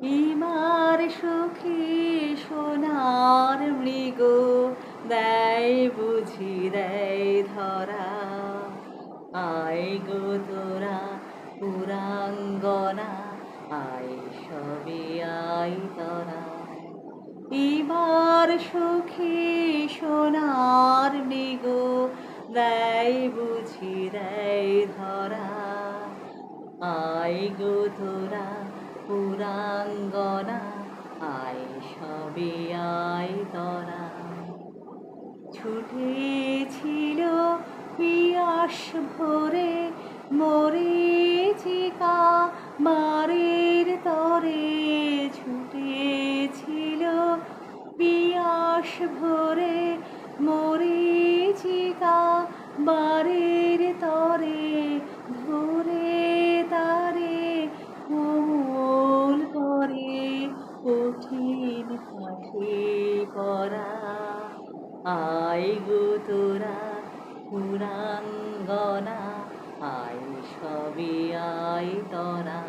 ইমার সুখী সোনার মৃগ দেয় বুঝি দেয় ধরা আয় গো তোরা পুরাঙ্গনা আয় সবে আয় তোরা ইমার সুখী সোনার মৃগ দেয় বুঝি দেয় ধরা আয় গো তোরা পুরাঙ্গনা আয় সবে আয় তোরা ছুটেছিল পিয়াস ভরে মরীচিকা মারের তরে ছুটেছিল পিয়াস ভরে মরীচিকা বারের তরে ধরে তারে কোমল করে কঠিন পাঠে পড়া আয় গো তোরা পুরাঙ্গনা আয় সবে আয় তোরা